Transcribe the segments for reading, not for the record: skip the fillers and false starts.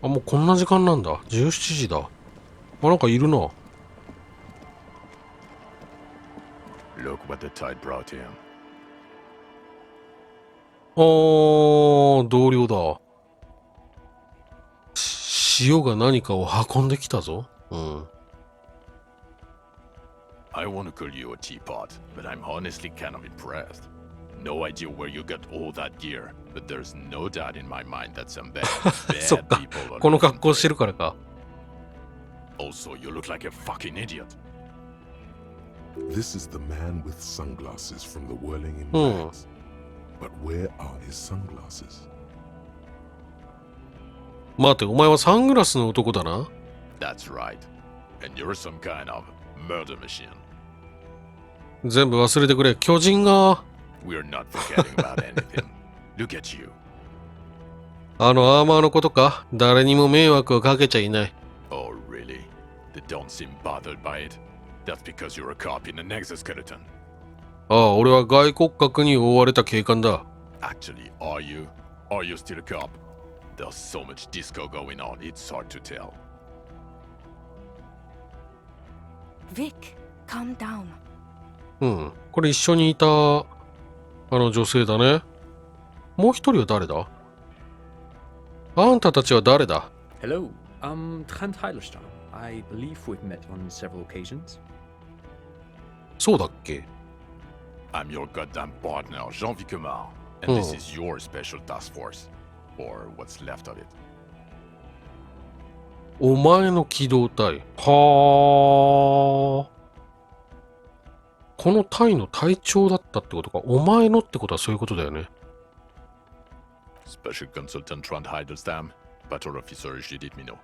あ、もうこんな時間なんだ。17時だ。あ、なんかいるな。Look what the tide brought him. 同僚だ。潮が何かを運んできたぞ。うん。I want to call you a teapot, but I'm honestly kind of impressed. No idea where you got all that gear, but there's no doubt in my mind that some bad そっ bad か。people are この looking 格好 for して it. るからか。Also, you look like a fucking idiot. This is the man with sunglasses from the whirling in Hmm. rags. But where are his sunglasses? 待て、お前はサングラスの男だな。That's right. And you're some kind of murder machine. 全部忘れてくれ。巨人が。We're not forgetting about anything. Look at you. あのアーマーのことか。誰にも迷惑をかけちゃいない。Oh, really? They don't seem bothered by it. That's because you're a cop in an exoskeleton. ああ、俺は外骨格に覆われた警官だ。Actually, are you? Are you still a cop? There's so much disco going on, it's hard to tell. Vic, calm down. うん。これ一緒にいた、あの女性だね。もう一人は誰だ？あんたたちは誰だ？ Hello, Trent Heilerstein. I believe we've met on several occasions. そうだっけ？ I'm your goddamn partner, Jean-Vic Kemar, and this is your special task force. Or what's left of it. お前の機動隊。はあ。この隊の隊長だったってことか。お前のってことはそういうことだよね。Special Consultant Trent Heidelstam, Battle Officer Judith Minot.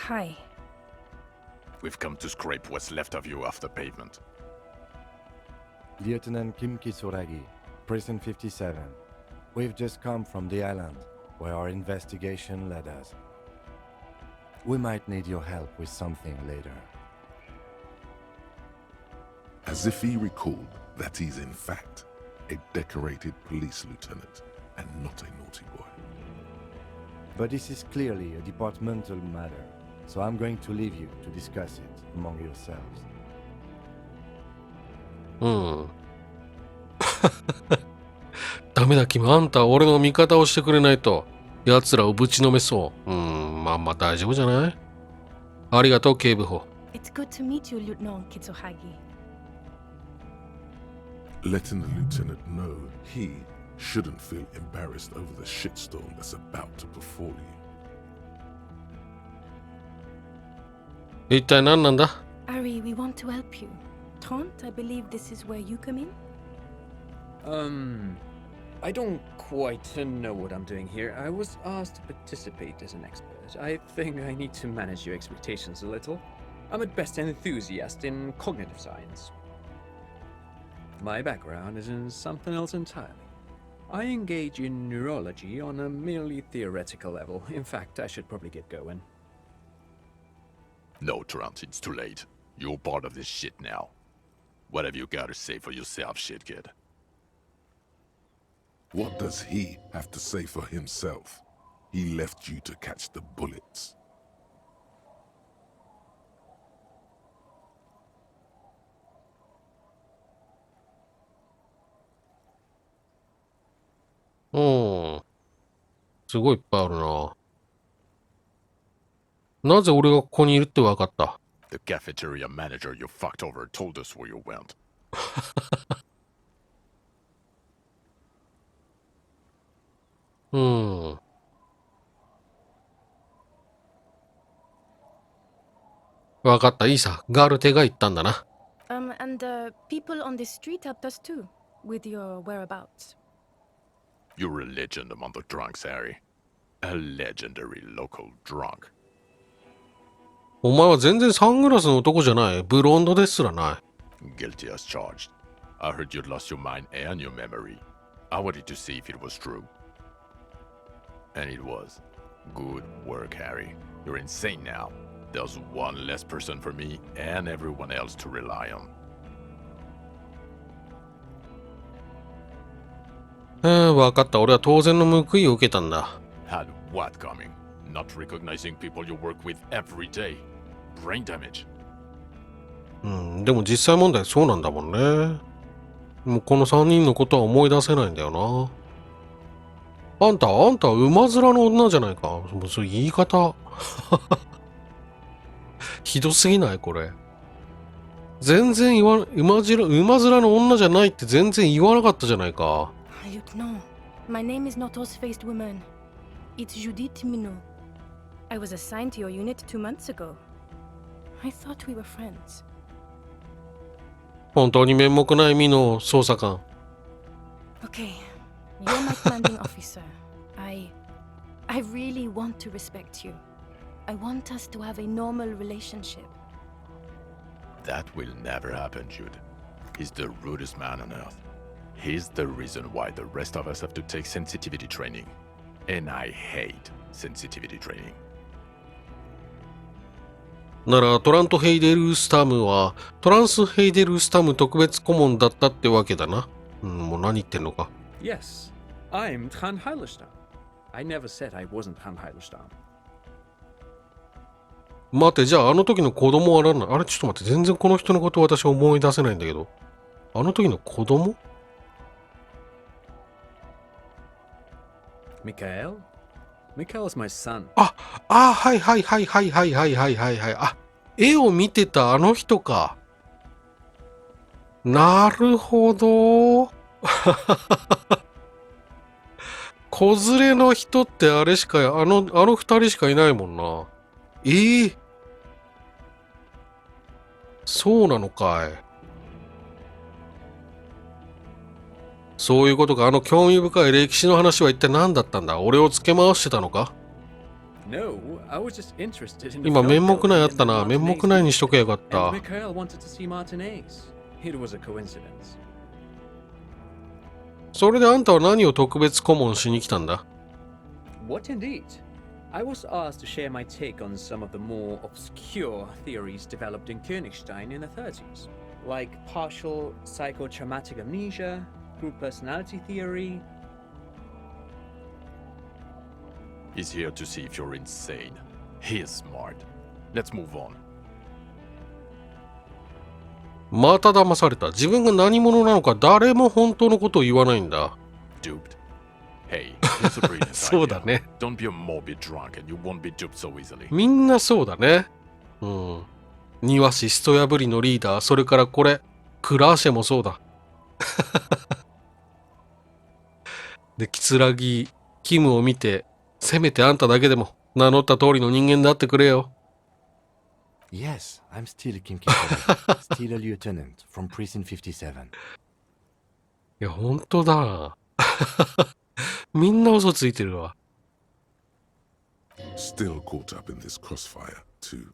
Hi. We've come to scrape what's left of you off the pavement. Lieutenant Kim Kitsuragi, Prison 57. We've just come from the island, where our investigation led us. We might need your help with something later. As if he recalled that he's in fact a decorated police lieutenant and not a naughty boy. But this is clearly a departmental matter, so I'm going to leave you to discuss it among yourselves. うん。ダメだ、キム。あんたは俺の味方をしてくれないと、奴らをぶちのめそう。まあまあ大丈夫じゃない？ありがとう、警部補。It's good to meet you, Lieutenant Kitsuhagi. Letting the lieutenant know he shouldn't feel embarrassed over the shitstorm that's about to befall you. 一体何なんだ？ Ari, we want to help you. Trent, I believe this is where you come in? I don't quite know what I'm doing here. I was asked to participate as an expert. I think I need to manage your expectations a little. I'm at best an enthusiast in cognitive science. My background is in something else entirely. I engage in neurology on a merely theoretical level. In fact, I should probably get going. No, Trent, it's too late. You're part of this shit now. What have you got to say for yourself, shit kid? What does he have to say for himself? He left you to catch the bullets. すごいいっぱいあるな。なぜ俺がここにいるって分かった？ The cafeteria manager you fucked over told us where you went. 分かった。いいさ。ガルテが言ったんだな。And people on the street helped us too, with your whereabouts. You're a legend among the drunks, Harry. A legendary local drunk. お前は全然サングラスの男じゃない。ブロンドですらない。Guilty as charged. I heard you'd lost your mind and your memory. I wanted to see if it was true. And it was. Good work, Harry. You're insane now. There's one less person for me and everyone else to rely on. 分かった。俺は当然の報いを受けたんだ。Had what coming? Not recognizing people you work with every day. Brain damage. うん、でも実際問題そうなんだもんね。もうこの3人のことは思い出せないんだよな。あんた馬面の女じゃないか。もうそういう言い方。ひどすぎないこれ。全然馬面の女じゃないって全然言わなかったじゃないか。Look, no. My name is not Horse-Faced Woman. It's Judith Minot. I was assigned to your unit 2 months ago. I thought we were friends. 本当に面目ない身の捜査官。Okay, you're my commanding officer. I really want to respect you. I want us to have a normal relationship. That will never happen, Jude. He's the rudest man on earth. He's the reason why the rest of us have to take sensitivity training. And I hate sensitivity training. ならトランスヘイデルスタム特別顧問だったってわけだな。もう何言ってんのか。Yes, I'm Tran Heilestam. I never said I wasn't Tran Heilestam. 待て、じゃああの時の子供は何なの？あれちょっと待って、全然この人のこと私思い出せないんだけど。あの時の子供？ Mikhail? Mikhail's my son. はい。あ、絵を見てたあの人か。なるほど。子連れの人ってあれしか、あの二人しかいないもんな。そうなのかい。そういうことか。あの興味深い歴史の話は一体何だったんだ？俺をつけ回してたのか？ No, I was just interested in the 今、 film 面目ないあ building った and な。 the 面目 Martinez ないにしとけばよかっ And た。 Mikhail wanted to see Martinez. It was a coincidence. それであんたは何を特別顧問しに来たんだ？ What indeed? I was asked to share my take on some of the more obscure theories developed in Königstein in the 30s, like partial psychotraumatic amnesia, group personality theory. He's here to see if you're insane. He is smart. Let's move on. また騙された。自分が何者なのか誰も本当のことを言わないんだ。Duped? Hey, it's a brilliant そうだ idea. ね。 Don't be a morbid drunk and you won't be duped so easily. みんなそうだね。うん。庭師ストヤブリのリーダー、それからこれ、クラーシェもそうだ。で、キツラギ、キムを見て、せめてあんただけでも名乗った通りの人間であってくれよ。Yes, I'm still Kim Kitabi, still a lieutenant from Precinct 57. いや、本当だ。みんな嘘ついてるわ。Still caught up in this crossfire, too.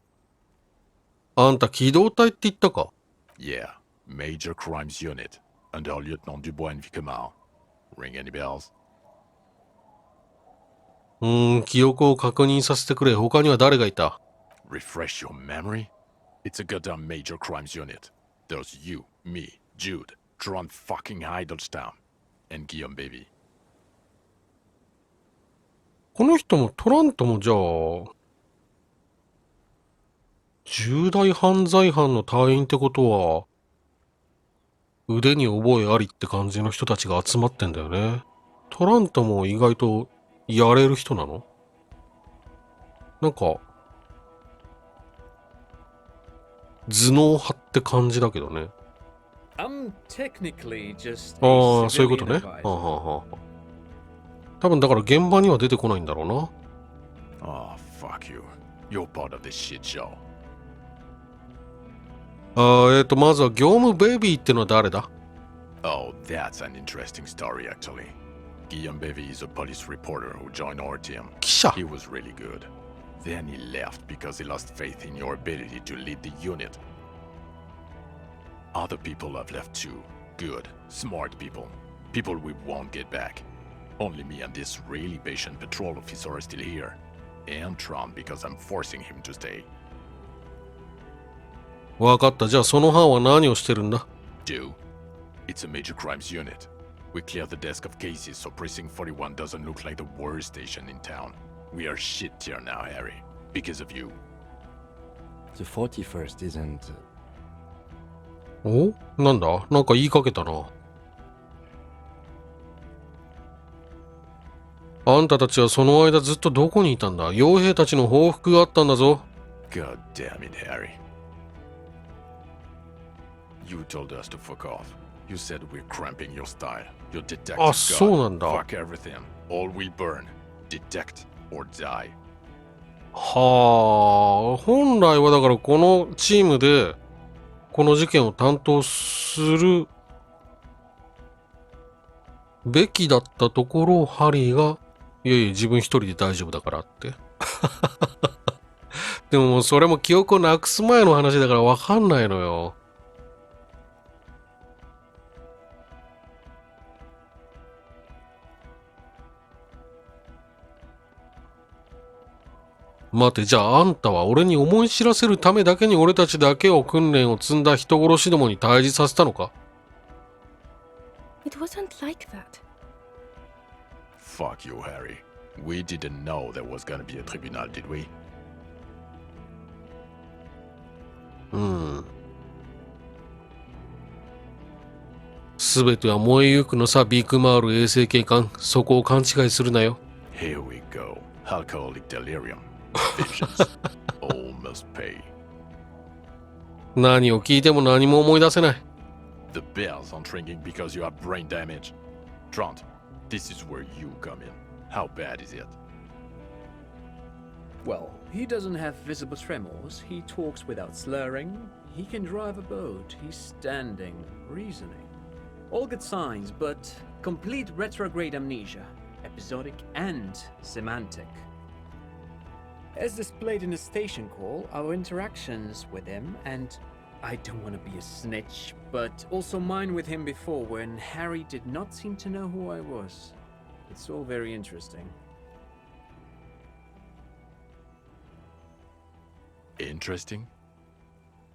あんた機動隊って言ったか？ Yeah, Major Crimes Unit, under Lieutenant Dubois and Vicomar. Ring any bells? 記憶を確認させてくれ。他には誰がいた？ Refresh your memory? It's a goddamn Major Crimes Unit. There's you, me, Jude, Tron fucking Heidelstam, and Guillaume baby. この人もトラントもじゃあ、重大犯罪犯の隊員ってことは、腕に覚えありって感じの人たちが集まってんだよね。トラントも意外とやれる人なの？なんか、頭脳派って感じだけどね。I'm technically just あ a あ、そういうこと civilian ね。 advisor. はあはあはあ。多分だから現場には出てこないんだろうな。Oh, fuck you. You're part of this shit show. まずは業務ベイビーってのは誰だ？ Oh, that's an interesting story, actually. Guillaume Bevy is a police reporter who joined our team. 記者。 He was really good. Then he left because he lost faith in your ability to lead the unit. Other people have left too. Good, smart people. People we won't get back. Only me and this really patient patrol officer are still here. And Tron because I'm forcing him to stay. わかった。じゃあその班は何をしてるんだ？ Do? It's a major crimes unit. We cleared the desk of cases so Precinct 41 doesn't look like the worst station in town. We are shit tier now, Harry. Because of you. The 41st isn't. おなんだなんか言いかけたな。あんたたちはその間ずっとどこにいたんだ？傭兵たちの報復があったんだぞ。God damn it, Harry. You told us to fuck off. You said we're cramping your style. Your detective あ、そうなんだ。 Fuck everything. All we burn. Detect or die. はあ、本来はだからこのチームでこの事件を担当するべきだったところをハリーがいやいや自分一人で大丈夫だからってでももうそれも記憶をなくす前の話だからわかんないのよ。待て、じゃああんたは俺に思い知らせるためだけに俺たちだけを訓練を積んだ人殺しどもに対峙させたのか？ It wasn't like that. Fuck you, Harry. We didn't know there was gonna be a tribunal, did we? すべては燃えゆくのさ、ビッグマール衛星警官。そこを勘違いするなよ。Here we go. Alcoholic delirium. Visions. All must pay. 何を聞いても何も思い出せない。The bells aren't ringing because you have brain damage. Trant, this is where you come in. How bad is it? Well, he doesn't have visible tremors, he talks without slurring, he can drive a boat, he's standing, reasoning. All good signs, but complete retrograde amnesia, episodic and semantic. As displayed in the station call, our interactions with him, and I don't want to be a snitch, but also mine with him before when Harry did not seem to know who I was. It's all very interesting. Interesting?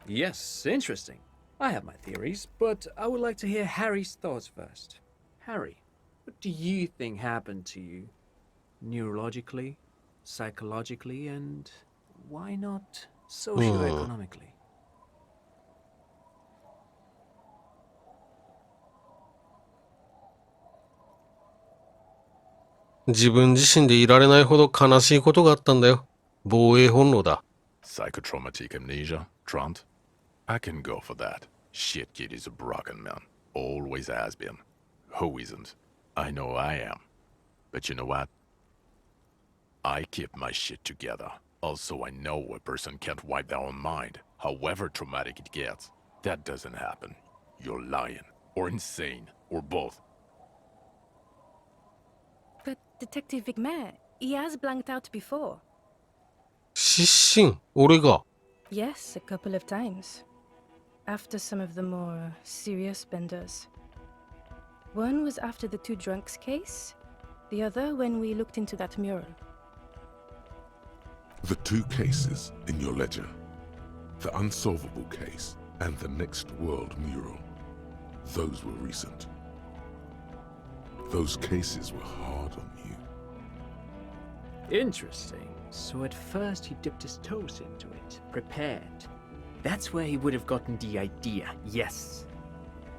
Yes, interesting. I have my theories, but I would like to hear Harry's thoughts first. Harry, what do you think happened to you? Neurologically, psychologically, and why not socioeconomically? 自分自身でいられないほど悲しいことがあったんだよ。防衛本能だ。Psychotraumatic amnesia, Trant? I can go for that. Shit kid is a broken man. Always has been. Who isn't? I know I am. But you know what? I keep my shit together. Also, I know a person can't wipe their own mind, however traumatic it gets. That doesn't happen. You're lying, or insane, or both. But Detective Vigmer, he has blanked out before. 失神、俺が。 Yes, a couple of times. After some of the more serious benders. One was after the two drunks case, the other when we looked into that mural. The two cases in your ledger, the unsolvable case and the next world mural, those were recent. Those cases were hard on you. Interesting. So at first he dipped his toes into it, prepared. That's where he would have gotten the idea, yes.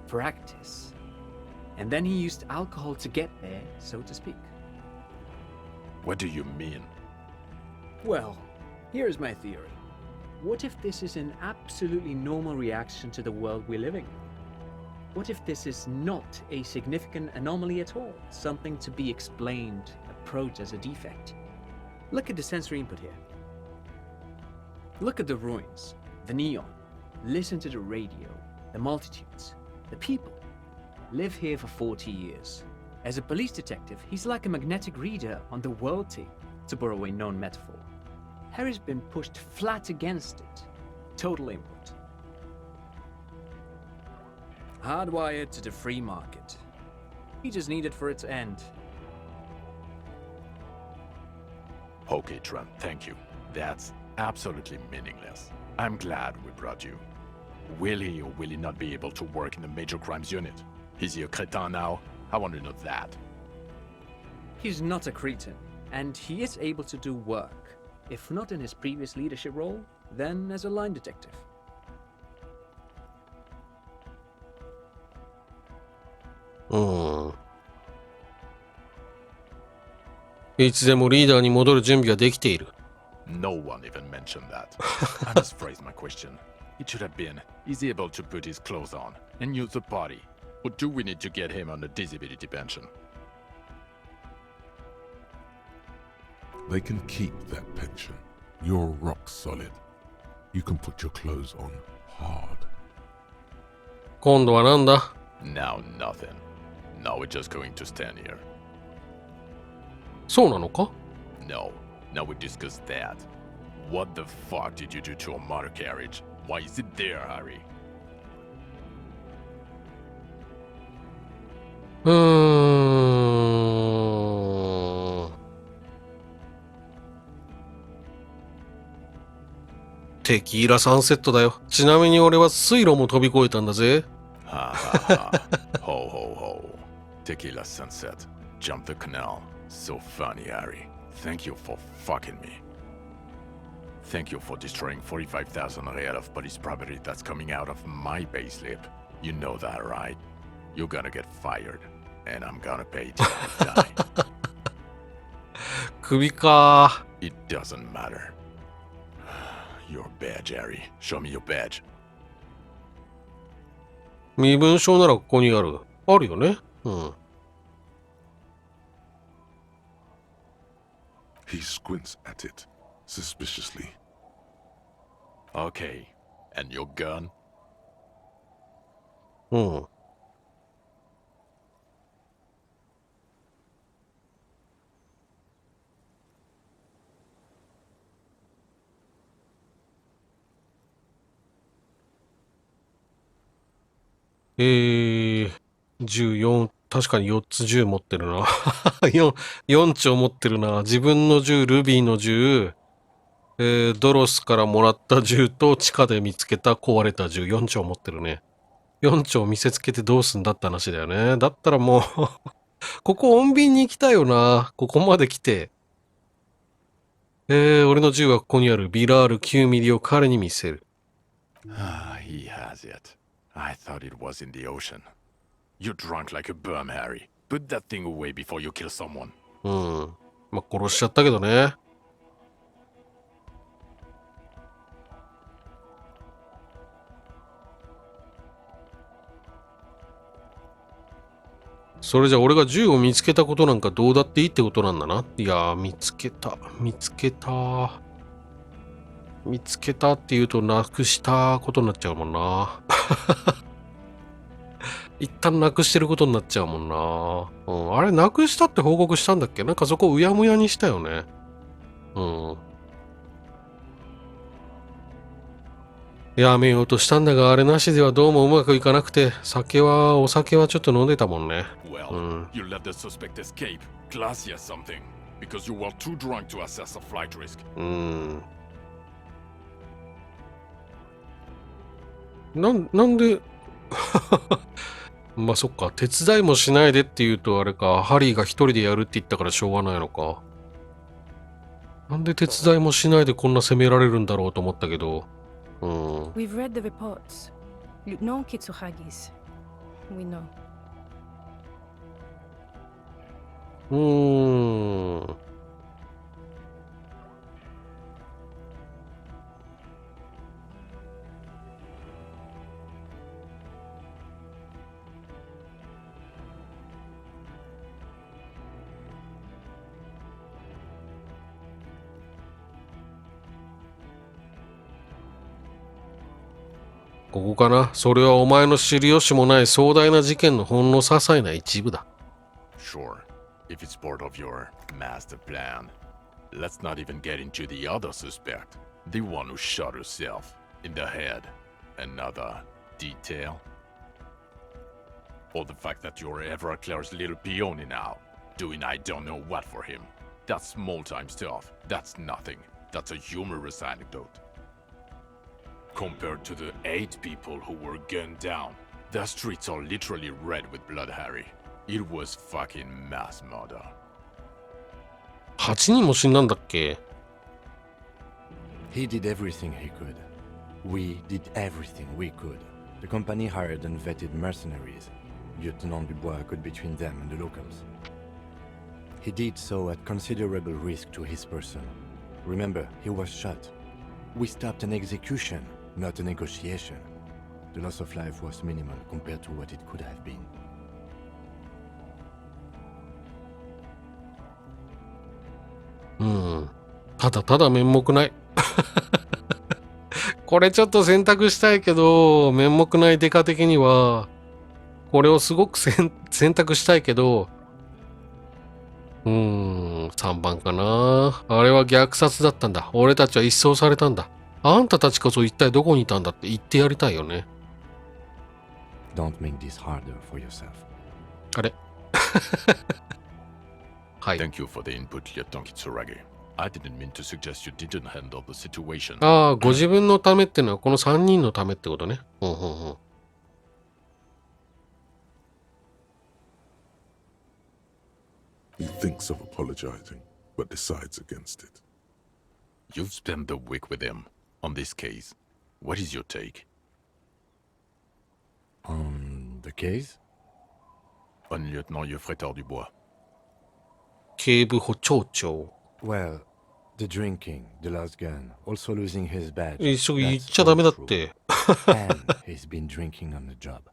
Practice. And then he used alcohol to get there, so to speak. What do you mean? Well, here's my theory. What if this is an absolutely normal reaction to the world we're living in? What if this is not a significant anomaly at all? Something to be explained, approached as a defect? Look at the sensory input here. Look at the ruins, the neon. Listen to the radio, the multitudes, the people. Live here for 40 years. As a police detective, he's like a magnetic reader on the world tape, to borrow a known metaphor. Harry's been pushed flat against it. Total input. Hardwired to the free market. He just needed for it to end. Okay, Trent, thank you. That's absolutely meaningless. I'm glad we brought you. Will he or will he not be able to work in the major crimes unit? Is he a crétin now? I want to know that. He's not a cretin, and he is able to do work. If not in his previous leadership role, then as a line detective. いつでもリーダーに戻る準備ができている。No one even mentioned that. I misphrased my question. It should have been, is he able to put his clothes on and use the body? Or do we need to get him on a disability pension? They can keep that pension. You're rock solid. You can put your clothes on hard. 今度はなんだ？ Now nothing. Now we're just going to stand here. そうなのか？ No. Now we discuss that. What the fuck did you do to a motor carriage? Why is it there, Harry? テキーラサンセットだよ。ちなみに俺は水路も飛び越えたんだぜ。Ha ha ha. Ho ho ho. Tequila sunset. Jump the canal. So funny, Harry. Thank you for fucking me. Thank you for destroying 45,000 real of police property that's coming out of my payslip. You know that, right? You're gonna get fired. And I'm gonna pay till you die. 首か。 It doesn't matter. Your badge, Harry. Show me your badge. 身分証ならここにある。あるよね。うん。He squints at it, suspiciously. Okay. And your gun? うん。14、確かに4つ銃持ってるな。4丁持ってるな。自分の銃、ルビーの銃、ドロスからもらった銃と地下で見つけた壊れた銃、4丁持ってるね。4丁見せつけてどうすんだって話だよね。だったらもうここ穏便に行きたいよな。ここまで来て。俺の銃はここにある。ビラール9ミリを彼に見せる。Ah, he has it. I thought it was in the ocean. You're drunk like a bum, Harry. Put that thing away before you kill someone. うん。まあ、殺しちゃったけどね。それじゃ俺が銃を見つけたことなんかどうだっていいってことなんだな。いやー、見つけたって言うとなくしたことになっちゃうもんな。一旦なくしてることになっちゃうもんな。うん、あれ、なくしたって報告したんだっけ？なんかそこうやむやにしたよね。うん。やめようとしたんだが、あれなしではどうもうまくいかなくて、お酒はちょっと飲んでたもんね。Well, you let the suspect escape. Classy as something. Because you were too drunk to assess a flight risk. なんで、まあそっか、手伝いもしないでって言うとあれか、ハリーが一人でやるって言ったからしょうがないのか。なんで手伝いもしないでこんな責められるんだろうと思ったけど。We've read the reports. No Kitsuhagis. We know. ここかな。それはお前の知る由もない壮大な事件のほんの些細な一部だ。Sure, if it's part of your master plan. Let's not even get into the other suspect. The one who shot herself in the head. Another detail. Or the fact that you're Everclear's little peony now. Doing I don't know what for him. That's small-time stuff. That's nothing. That's a humorous anecdote. Compared to the 8 people who were gunned down, the streets are literally red with blood, Harry. It was fucking mass murder. 8人も死んだんだっけ？ He did everything he could. We did everything we could. The company hired and vetted mercenaries. Lieutenant Dubois got between them and the locals. He did so at considerable risk to his person. Remember, he was shot. We stopped an execution, not a negotiation. The loss of life was minimal compared to what it could have been. ただただ面目ない。これちょっと選択したいけど、面目ないデカ的には、これをすごく選択したいけど、3番かな。あれは虐殺だったんだ。俺たちは一掃されたんだ。あんたたちこそ一体どこにいたんだって言ってやりたいよね。Don't make this harder for yourself. あれはい。Thank you for the input, Lieutenant Kitsuragi. I didn't mean to suggest you didn't handle the situation. ああ、ご自分のためってのはこの3人のためってことね。He thinks of apologizing, but decides against it. You've spent the week with him on this case. What is your take? On the case? On Lieutenant Yofretar Dubois. 警部補長長。Well, the drinking, the lost gun, also losing his badge. 一緒言っ That's ちゃダメだっ all true. て。And he's been drinking on the job.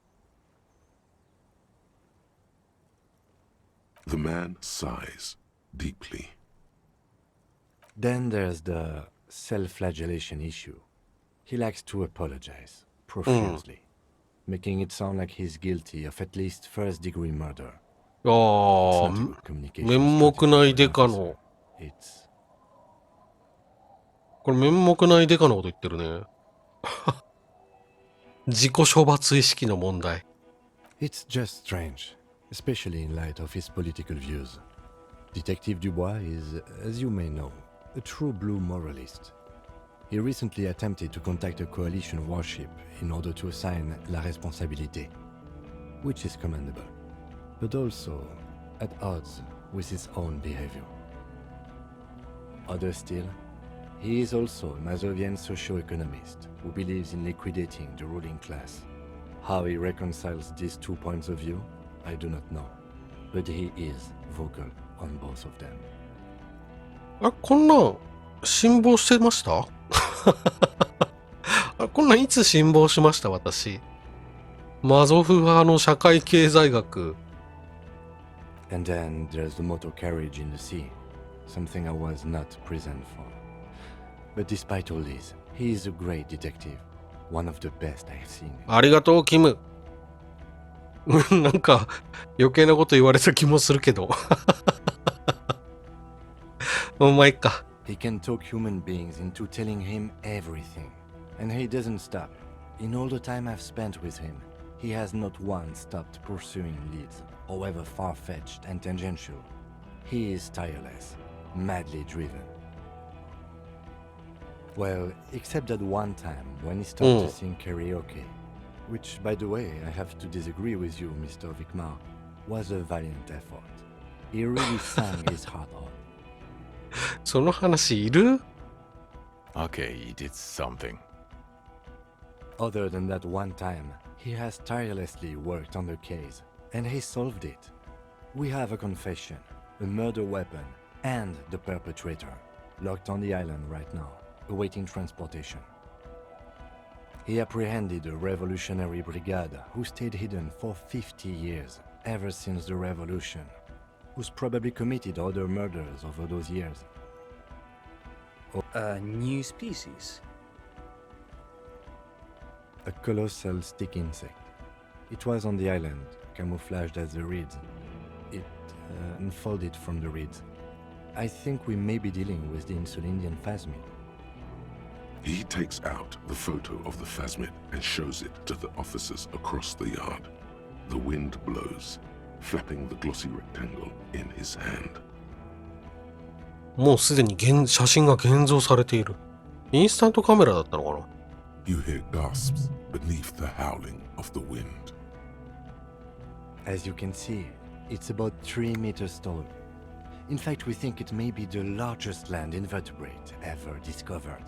The man sighs deeply. Then there's the self-flagellation issue. He likes to apologize profusely, making it sound like he's guilty of at least first-degree murder. あ It's あ、 not a good communication 面目ない strategy デ for カ an の。 officer. It's これ面目ないデカのこと言ってるね。自己処罰意識の問題。It's just strange, especially in light of his political views. Detective Dubois is, as you may know, a true blue moralist. He recently attempted to contact a coalition warship in order to assign la responsabilité, which is commendable, but also at odds with his own behavior. Other still, he is also a Mazovian socio-economist who believes in liquidating the ruling class. How he reconciles these two points of view, I do not know, but he is vocal on both of them. あ、こんなん辛抱してましたあ、こんなんいつ辛抱しました私。マゾフ派の社会経済学。And then there's the motor carriage in the sea, something I was not present for. But despite all this, he is a great detective, one of the best I've seen. ありがとう、キム。なんか余計なこと言われた気もするけど。お前か。He can talk human beings into telling him everything, and he doesn't stop. In all the time I've spent with him, he has not once stopped pursuing leads, however far-fetched and tangential. He is tireless, madly driven. Well, except that one time when he stopped to sing karaoke, which, by the way, I have to disagree with you, Mr. Vicmar, was a valiant effort. He really sang his heart out. その話いる？ Okay, he did something. Other than that one time, he has tirelessly worked on the case, and he solved it. We have a confession, a murder weapon, and the perpetrator, locked on the island right now, awaiting transportation. He apprehended a revolutionary brigade who stayed hidden for 50 years, ever since the revolution, who's probably committed other murders over those years. A new species? A colossal stick insect. It was on the island, camouflaged as the reeds. It unfolded from the reeds. I think we may be dealing with the Insulindian phasmid. He takes out the photo of the phasmid and shows it to the officers across the yard. The wind blows, flapping the glossy rectangle in his hand. もうすでに写真が現像されている。インスタントカメラだったのかな？ You hear gasps beneath the howling of the wind. As you can see, It's about 3 meters tall. In fact, we think it may be the largest land invertebrate ever discovered.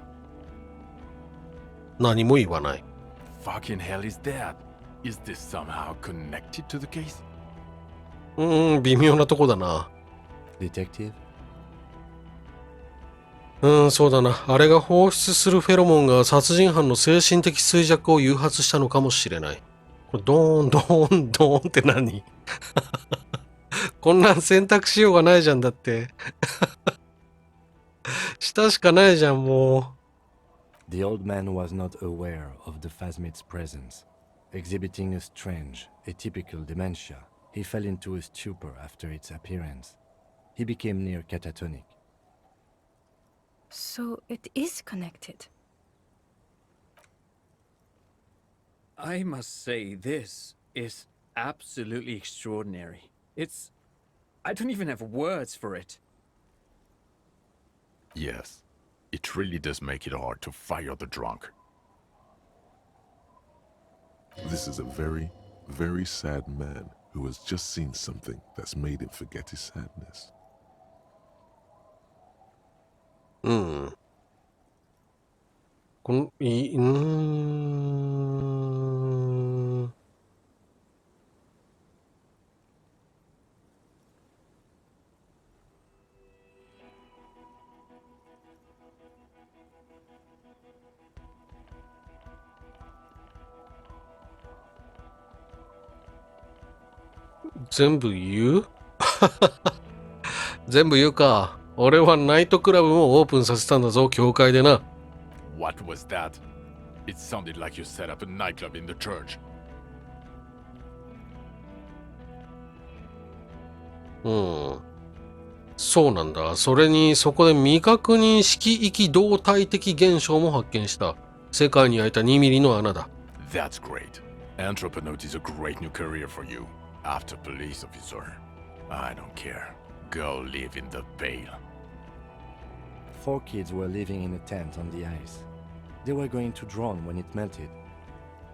何も言わない。Fucking hell is that? Is this somehow connected to the case? 微妙なとこだな。Detective? そうだな。あれが放出するフェロモンが殺人犯の精神的衰弱を誘発したのかもしれない。これドーン、ドーン、ドーンって何こんなん選択しようがないじゃんだって。下しかないじゃん、も The old man was not aware of the phasmid's presence. Exhibiting a strange, atypical dementia, he fell into a stupor after its appearance. He became near catatonic. So it is connected. I must say, this is absolutely extraordinary. I don't even have words for it. Yes, it really does make it hard to fire the drunk. This is a very, very sad man who has just seen something that's made him forget his sadness. う。この、全部言う全部言うか。俺はナイトクラブもオープンさせたんだぞ、教会でな。What was that? It sounded like you set up a nightclub in the church. そうなんだ。それに、そこで未確認式域動態的現象も発見した。世界に開いた2ミリの穴だ。That's great. Anthroponaut is a great new career for you. After police officer. I don't care. Go live in the Vale. 4 kids were living in a tent on the ice. They were going to drown when it melted.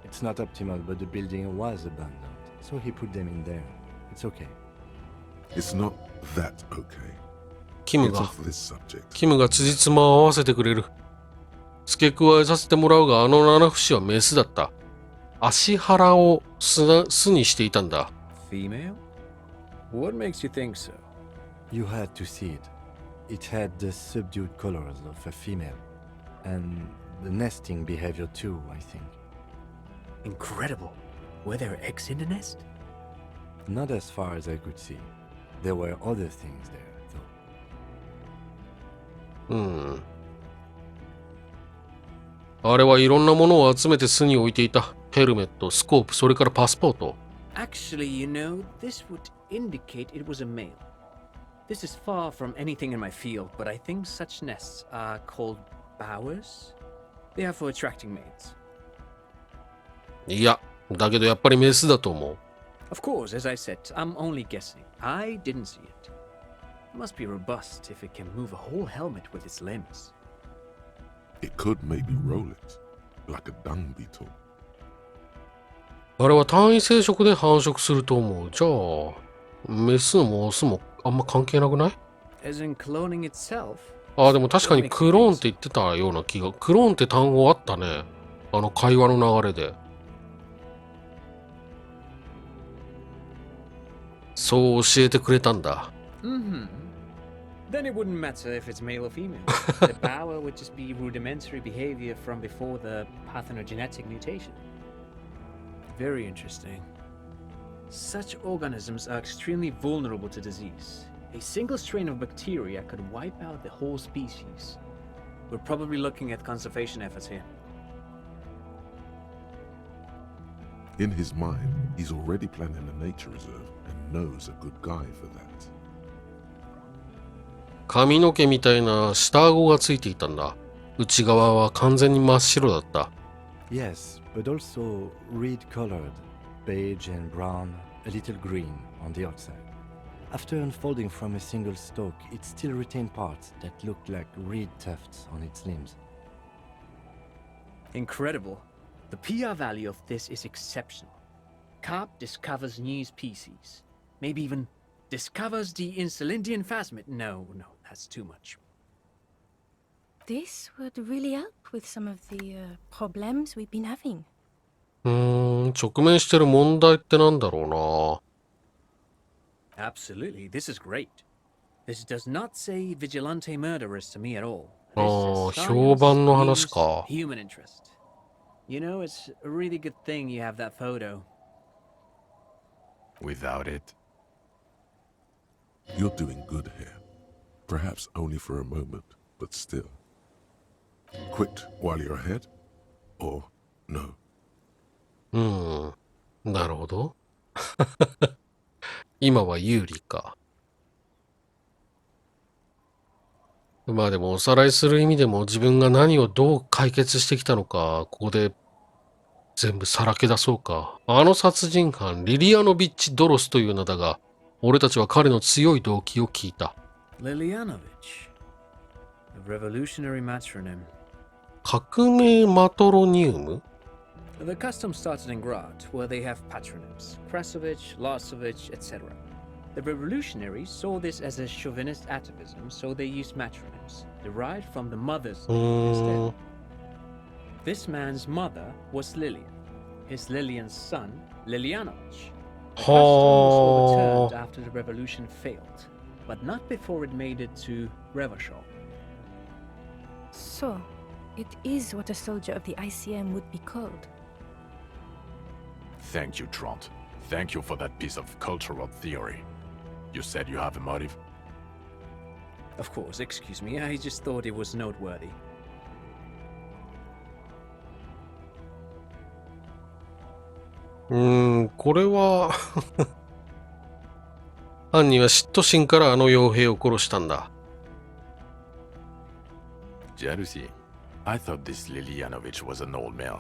It's not optimal, but the building was abandoned, so he put them in there. It's okay. It's not that okay. キム Get が off this subject. キムが辻褄を合わせてくれる。付け加えさせてもらうが、あの七不死はメスだった。足腹を巣にしていたんだ。Female? What makes you think so? You had to see it. It had the subdued colors of a female, and the nesting behavior too, I think. Incredible. Were there eggs in the nest? Not as far as I could see. There were other things there, though. あれはいろんなものを集めて巣に置いていた。ヘルメット、スコープ、それからパスポート。Actually, this would indicate it was a male. This is far from anything in my field, but I think such nests are called bowers. They are for attracting mates. いや、だけどやっぱりメスだと思う。Of course, as I said, I'm only guessing. I didn't see it. It must be robust if it can move a whole helmet with its limbs. It could maybe roll it, like a dung beetle. あれは単位生殖で繁殖すると思う。じゃあ、メスもオスもあんま関係なくない？ As in cloning itself? でも確かにクローンって言ってたような気が。クローンって単語あったね。あの会話の流れで。そう教えてくれたんだ。Mm-hmm. Then it wouldn't matter if it's male or female. The bower would just be rudimentary behavior from before the parthenogenetic mutation. Very interesting. Such organisms are extremely vulnerable to disease. A single strain of bacteria could wipe out the whole species. We're probably looking at conservation efforts here. In his mind, he's already planning a nature reserve and knows a good guy for that. 髪の毛みたいな下顎がついていたんだ。内側は完全に真っ白だった。Yes, but also reed-colored, beige and brown, a little green on the outside. After unfolding from a single stalk, it still retained parts that looked like reed tufts on its limbs. Incredible. The PR value of this is exceptional. Carp discovers new species, maybe even Discovers the Insulindian phasmid. No, that's too much. This would really help with some of the problems we've been having. 直面してる問題ってなんだろ Absolutely, this is great. This does not say vigilante murderers to me at all. うな。This says 評判の science 話か。 means human interest. You know, it's a really good thing you have that photo. Without it, You're doing good here. Perhaps only for a moment, but still. Quit while you're ahead? Or no? なるほど。今は有利か。まあでもおさらいする意味でも自分が何をどう解決してきたのか、ここで全部さらけ出そうか。あの殺人犯、リリアノビッチ・ドロスという名だが、俺たちは彼の強い動機を聞いた。Lilianovich. A revolutionary matronym. 革命マトロニウム The custom started in Grad, where they have patronyms Krasovich, Lasovich, etc. The revolutionaries saw this as a chauvinist atavism, so they used matronyms, derived from the mother's name instead. This man's mother was Lilian. His Lilian's son, Lilianovich. The custom was overturned after the revolution failed, but not before it made it to Revachol. So, it is what a soldier of the ICM would be called. thank you, Trant. Thank you for that piece of cultural theory. You said you have a motive? Of course, excuse me, I just thought it was noteworthy. これは犯人は嫉妬心からあの傭兵を殺したんだ。Jealousy? I thought this Lilianovich was an old man.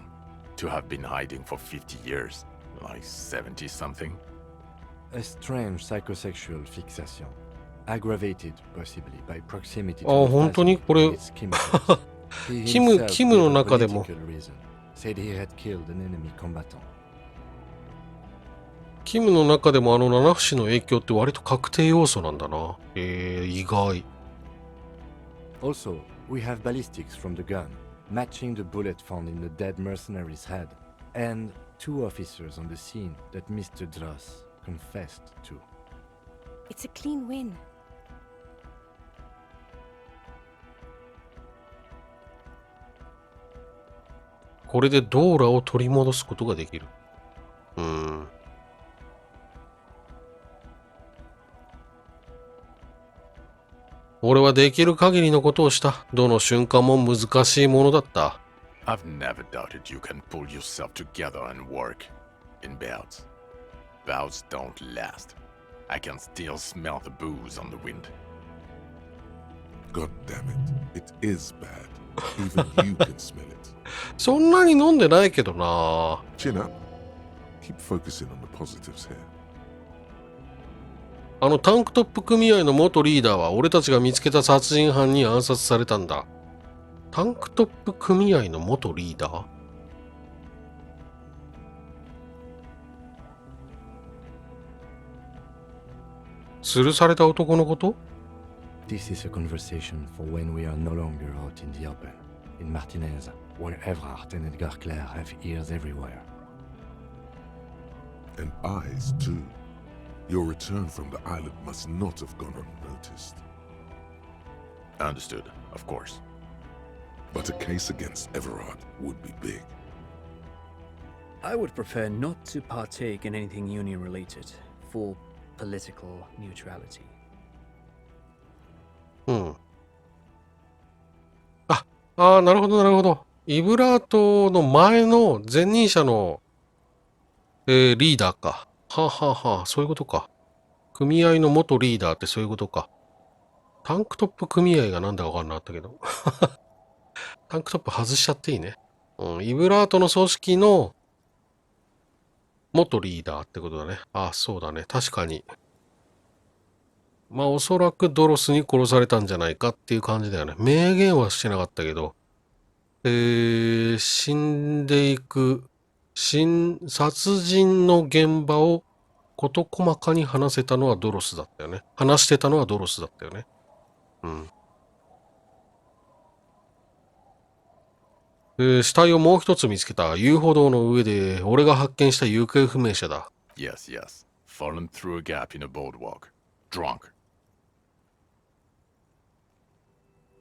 To have been hiding for 50 years. Like 70-something? A strange psychosexual fixation, aggravated possibly by proximity あ、 to the 本当に plasmid これ and its chemicals. He キム himself の gave a 中でも political reason, said he had killed an enemy combatant. キムの中でもあの七不死の影響って割と確定要素なんだな。意外。Also, we have ballistics from the gun, matching the bullet found in the dead mercenary's head, and 2 officers on the scene that Mr. Dross confessed to. It's a clean win. これでドーラを取り戻すことができる。俺はできる限りのことをした。どの瞬間も難しいものだった。I've never doubted you can pull yourself together and work. In bouts. Bouts don't last. I can still smell the booze on the wind. God damn it. It is bad. Even you can smell it. そんなに飲んでないけどな。 Chin up. Keep focusing on the positives here. あのタンクトップ組合の元リーダーは俺たちが見つけた殺人犯に暗殺されたんだ。タンクトップ組合の元リーダー？吊るされた男のこと？ This is a conversation for when we are no longer out in the open, in Martinez, where Evrard and Edgar Clare have ears everywhere. And eyes, too. Your return from the island must not have gone unnoticed. Understood, of course. But a case against Everard would be big. I would prefer not to partake in anything union-related, for political neutrality. なるほど、なるほど。イブラートの前の前任者の、リーダーか。はあ、はあはあ、そういうことか。組合の元リーダーってそういうことか。タンクトップ組合がなんだかわかんなかったけど。タンクトップ外しちゃっていいね。イブラートの組織の元リーダーってことだね。あ、そうだね。確かに。まあおそらくドロスに殺されたんじゃないかっていう感じだよね。明言はしてなかったけど、死んでいく、殺人の現場を事細かに話せたのはドロスだったよね。話してたのはドロスだったよね。うん。死体をもう一つ見つけた。遊歩道の上で俺が発見した行方不明者だ。Yes, yes. Fallen through a gap in a boardwalk. Drunk.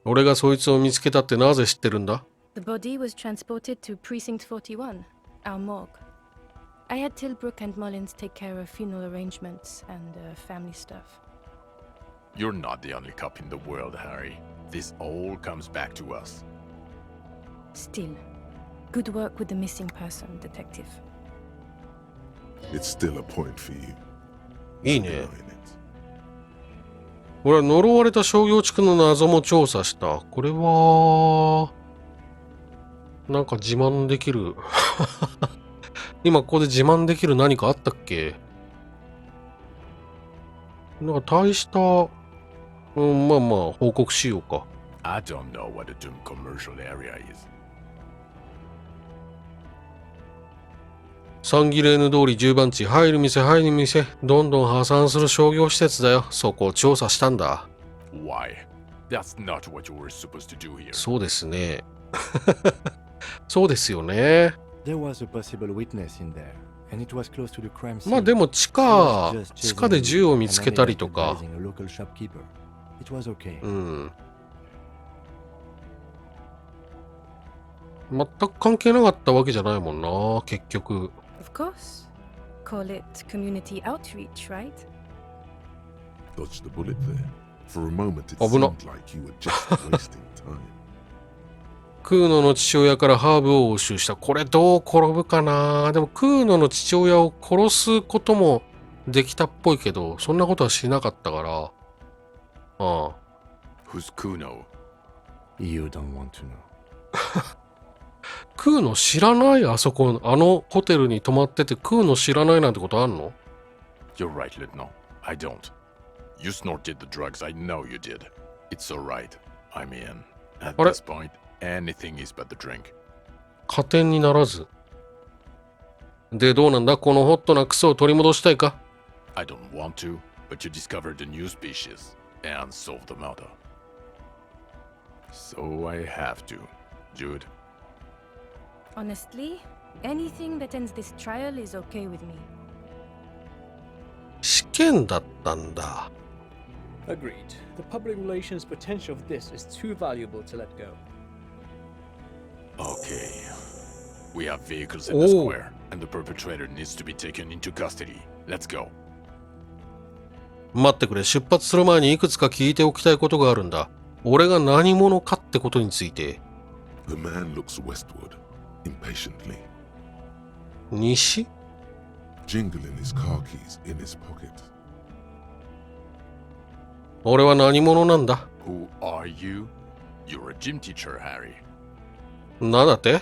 俺がそいつを見つけたってなぜ知ってるんだ？ The body was transported to Precinct 41, our morgue. I had Tilbrook and Mullins take care of funeral arrangements and family stuff. You're not the only cop in the world, Harry. This all comes back to us. Still, good work with the missing person, detective. It's still a point for you. いいね。 Denying it. 俺は呪われた商業地区の謎も調査した。これは、なんか自慢できる。今ここで自慢できる何かあったっけ？なんか大した、まあ報告しようか。I don't know what a Doom commercial area is. サンギレーヌ通り10番地、入る店、どんどん破産する商業施設だよ。そこを調査したんだ。Why? That's not what you were supposed to do here. そうですね。そうですよね。There was a possible witness in there, and it was close to the crime scene. まあでも地下で銃を見つけたりとか。It was okay. うん。全く関係なかったわけじゃないもんな、結局。Of course. Call it community outreach, right? Dodged the bullet there. For a moment, it 危な。 seemed like you were just wasting time. クーノの父親からハーブを押収した。これどう転ぶかな。でもクーノの父親を殺すこともできたっぽいけど、そんなことはしなかったから。ああ。Who's Kuno? You don't want to know. クーノ知らない？あそこ、あのホテルに泊まっててクーノ知らないなんてことあんの？ You're right, Litno. I don't. You snorted the drugs. I know you did. It's alright. I mean, at this point, anything is but the drink. 加点にならず。で、どうなんだ？このホットなクソを取り戻したいか？ I don't want to, but you discovered a new species and solved the murder. So I have to, Jude. Honestly, anything that ends this trial is okay with me. 試験だったんだ。Agreed. The public relations potential of this is too valuable to let go. Okay. We have vehicles in the square, and the perpetrator needs to be taken into custody. Let's go. 待ってくれ。出発する前にいくつか聞いておきたいことがあるんだ。俺が何者かってことについて。The man looks westward, impatiently, 西？ jingling his car keys in his pocket. 俺は何者なんだ？ Who are you? You're a gym teacher, Harry. なんだって？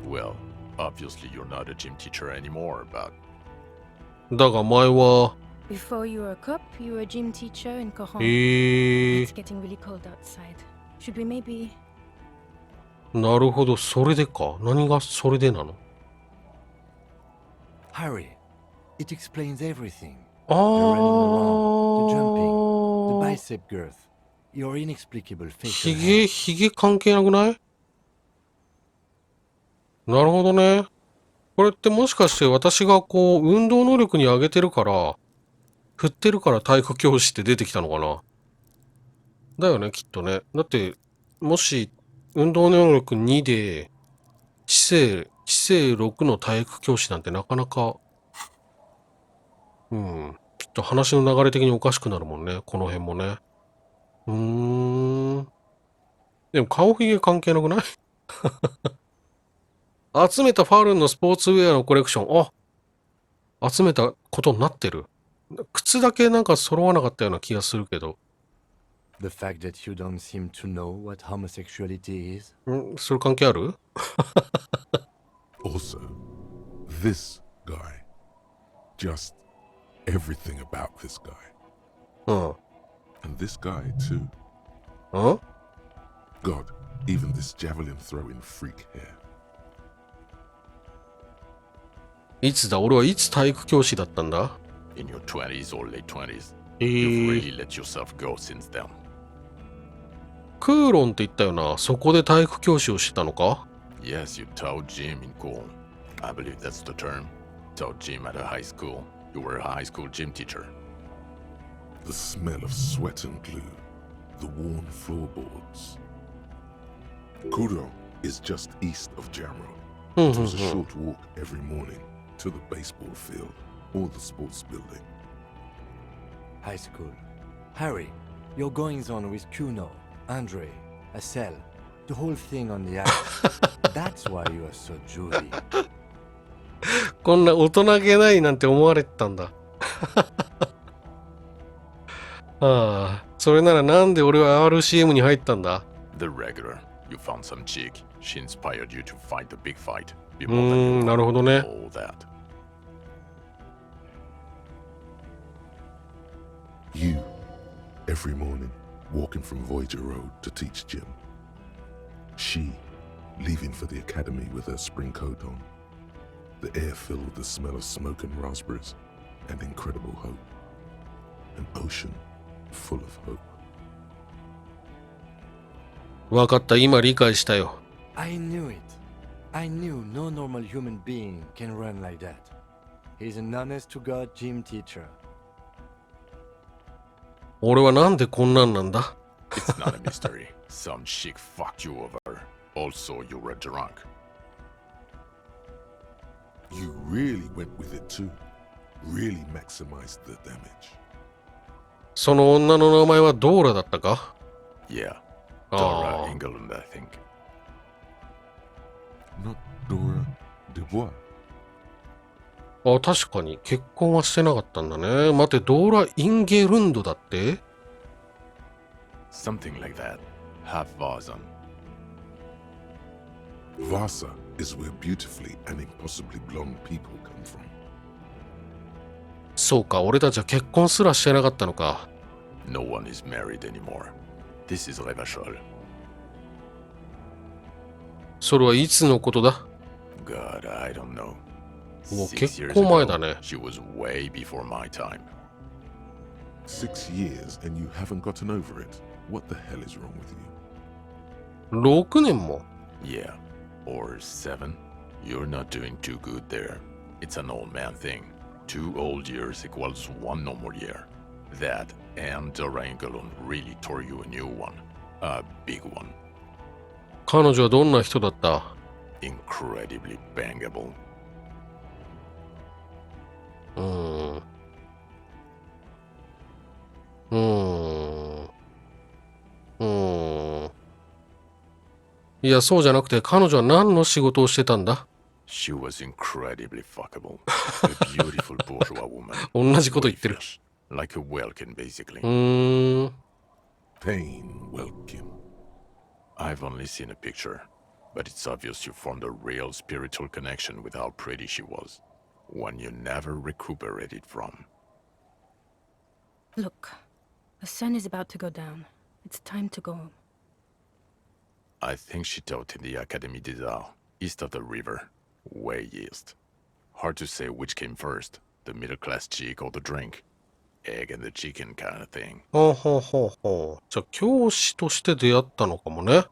Well, obviously you're not a gym teacher anymore, but... だが前は。Before you were a cop, you were a gym teacher in Coron. へえ。 It's getting really cold outside. Should we maybe... なるほど、それでか。何がそれでなの？ Harry, it explains everything. あ The running around, the ー。 jumping, the bicep girth, your inexplicable facial ヒゲ関係なくない？なるほどね。これってもしかして私がこう、運動能力に上げてるから、振ってるから体育教師って出てきたのかな？だよね、きっとね。だって、もし、運動能力2で、知性6の体育教師なんてなかなか、きっと話の流れ的におかしくなるもんね、この辺もね。でも顔ひげ関係なくない？集めたファールンのスポーツウェアのコレクション。あ、集めたことになってる。靴だけなんか揃わなかったような気がするけど。The fact that you don't seem to know what homosexuality is? それ関係ある？ Also, this guy. Just everything about this guy. うん。 And this guy, too. ん？ God, even this javelin throwing freak here. いつだ？俺はいつ体育教師だったんだ？ In your 20s or late 20s. え You've ー、 really let yourself go since then. クーロンって言ったよな。そこで体育教師をしてたのか？ Yes, you taught gym in Cologne. I believe that's the term. Taught gym at a high school. You were a high school gym teacher. The smell of sweat and glue, the worn floorboards. Kuro is just east of Jamroad. うん It うん was a うん。 short walk every morning to the baseball field or the sports building. High school. Harry, your goings on with Kuno, Andre, Acel, the whole thing on the ice. That's why you are so juvie. こんな大人げないなんて思われてたんだ。ああ、それならなんで俺は RCM に入ったんだ？ The regular. You found some chick. She inspired you to fight the big fight. Be う more ー than ん、 you なる are. ほどね。 All that. You, every morning, walking from Voyager Road to teach gym. She, leaving for the academy with her spring coat on. The air filled with the smell of smoke and raspberries and incredible hope. An ocean full of hope. わかった、今理解したよ。I knew it. I knew no normal human being can run like that. He's an honest-to-God gym teacher. 俺はなんでこんなんなんだ？ It's not a mystery. Some chick fucked you over. Also, you were drunk. You really went with it too. Really maximized the damage. その女の名前はドーラだったか？ Yeah. あ Dora あ、 England, I think. Not Dora Dubois. あ、確かに結婚はしてなかったんだね。待て、ドーラ・インゲルンドだって？ Something like that. Half Vazan. Vasa is where beautifully and impossibly blonde people come from. そうか、俺たちは結婚すらしてなかったのか。 No one is married anymore. This is Revachol. それはいつのことだ？ God, I don't know. もう 6結 years 構前 ago, だね。 she was way before my time. 6 years and you haven't gotten over it. What the hell is wrong with you? 6年も。 Yeah. Or 7. You're not doing too good there. It's an old man thing. 2 old years equals 1 normal year. That and Dora England really tore you a new one. A big one. 彼女はどんな人だった？ Incredibly bangable. うーん。うーん。うーん。いや、そうじゃなくて彼女は何の仕事をしてたんだ？ She was incredibly fuckable. A beautiful bourgeois woman. 同じこと言ってる。 Fish. Like a Welkin, basically. うーん。 Payne Welkin. I've only seen a picture, but it's obvious you formed a real spiritual connection with how pretty she was. One you never recuperated from. Look, the sun is about to go down. It's time to go home. I think she taught in the Académie des Arts, east of the river. Way east. Hard to say which came first, the middle-class chick or the drink. Egg and the chicken kind of thing. ほうほうほうほう。じゃあ教師として出会ったのかもね。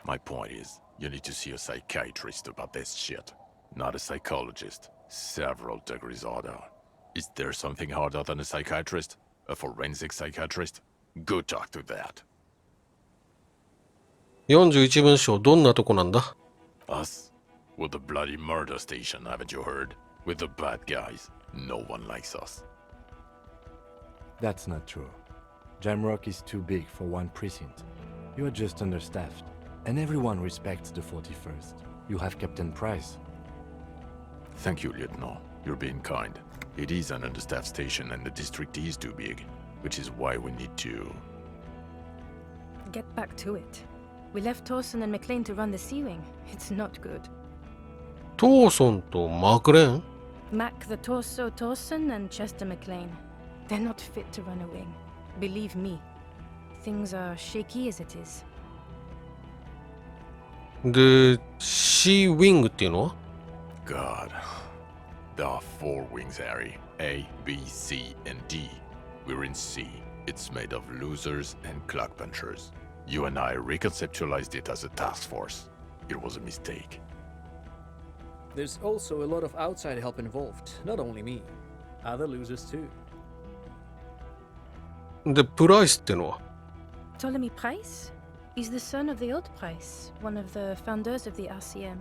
My point is, you need to see a psychiatrist about this shit. Not a psychologist. Several degrees harder. Is there something harder than a psychiatrist? A forensic psychiatrist? Go talk to that. 41文章どんなとこなんだ？ Us? We're the bloody murder station, haven't you heard? We're the bad guys. No one likes us. That's not true. Jamrock is too big for one precinct. You are just understaffed, and everyone respects the 41st. You have Captain Price. Thank you, Lieutenant. You're being kind. It is an understaffed station and the district is too big, which is why we need to... Get back to it. We left Torson and McLean to run the sea wing. It's not good. トーソンとマクレーン？ Mac the Torso Torson and Chester McLean. They're not fit to run a wing. Believe me. Things are shaky as it is. で、シーウィングっていうのは？ God. There are 4 wings, Harry. A, B, C, and D. We're in C. It's made of losers and clock punchers. You and I reconceptualized it as a task force. It was a mistake. There's also a lot of outside help involved, not only me. Other losers too. で、プライスってのは Ptolemy Price? He's the son of the old Price, one of the founders of the RCM.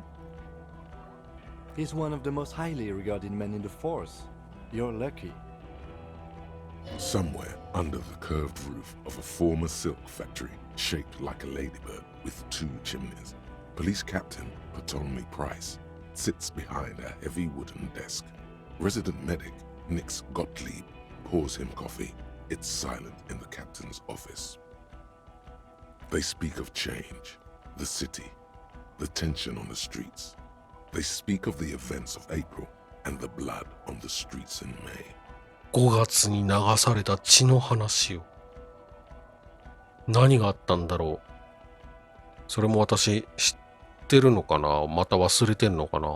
He's one of the most highly regarded men in the force. You're lucky. Somewhere under the curved roof of a former silk factory shaped like a ladybird with 2 chimneys, Police Captain Ptolemy Price sits behind a heavy wooden desk. Resident medic Nix Gottlieb pours him coffee. It's silent in the captain's office. They speak of change, the city, the tension on the streets. They speak of the events of April and the blood on the streets in May. 5月に流された血の話を。何があったんだろう。それも私知ってるのかな、また忘れてんのかな。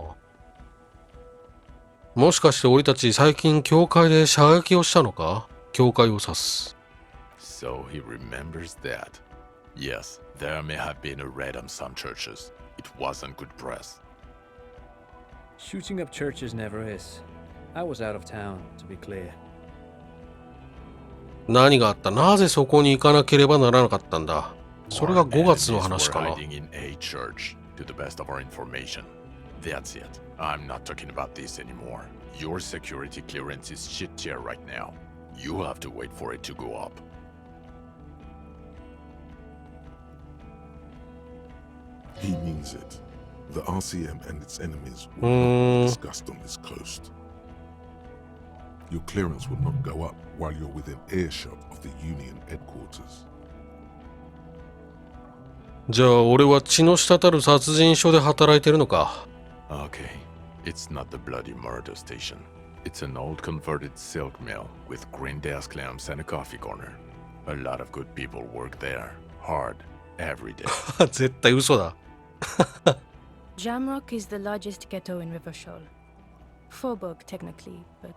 もしかして俺たち最近教会で射撃をしたのか？教会を指す。So he remembers that. Yes, there may have been a raid on some churches. It wasn't good press. Shooting up churches never is. I was out of town, to be clear. 何があった？なぜそこに行かなければならなかったんだ？それが5月の話かな。We're hiding in a church, to the best of our information. That's it. I'm not talking about this anymore. Your security clearance is shit tier right now. You have to wait for it to go up. He means it. The RCM and its enemies will not be discussed on this coast. Your clearance will not go up while you're within earshot of the Union headquarters. じゃあ俺は血の滴る殺人所で働いてるのか。Okay, it's not the bloody murder station. It's an old converted silk mill with green desk lamps and a coffee corner. A lot of good people work there, hard, every day. 絶対嘘だ。Jamrock is the largest ghetto in Rivershoal. Faubourg, technically, but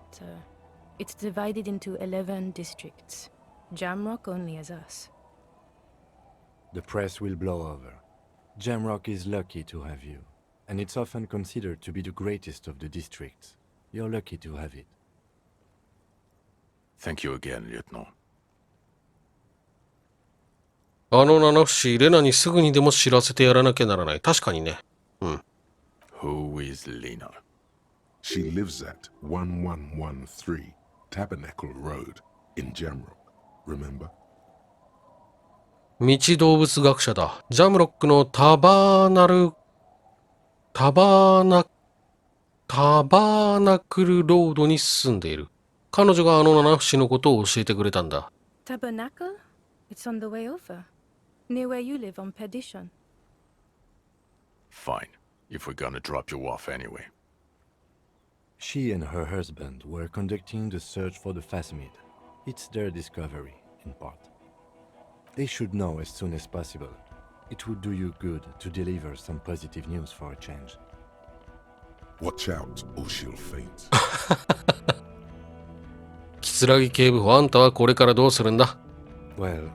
it's divided into 11 districts. Jamrock only has us. The press will blow over. Jamrock is lucky to have you, and it's often considered to be the greatest of the districts. You're lucky to have it. Thank you again, Lieutenant. あの七不レナにすぐにでも知らせてやらなきゃならない。確かにね。Who is Lena? She lives at 1113 Tabernacle Road in Jamrock. Remember? 道動物学者だ。ジャムロックのタバーナクルロードに住んでいる。彼女があの七不のことを教えてくれたんだ。Tabernacle? It's on the way over. Near where you live on Perdition. Fine, if we're gonna drop you off anyway. She and her husband were conducting the search for the Phasmid. It's their discovery, in part. They should know as soon as possible. It would do you good to deliver some positive news for a change. Watch out, or she'll faint. キツラギ警部補、あんたはこれからどうするんだ？ Well,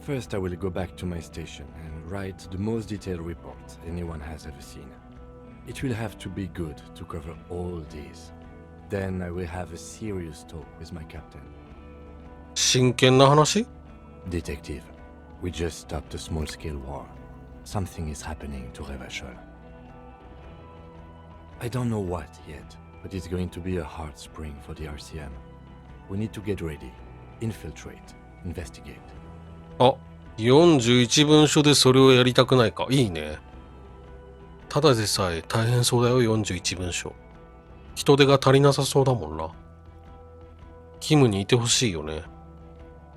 first I will go back to my station and write the most detailed report anyone has ever seen. It will have to be good to cover all these. Then I will have a serious talk with my captain. 真剣な話？ Detective, we just stopped a small-scale war. Something is happening to Revachol. I don't know what yet, but it's going to be a hard spring for the RCM. We need to get ready, infiltrate, investigate. あ、41文書でそれをやりたくないか。いいね。ただでさえ大変そうだよ、41文書。人手が足りなさそうだもんな。キムにいてほしいよね。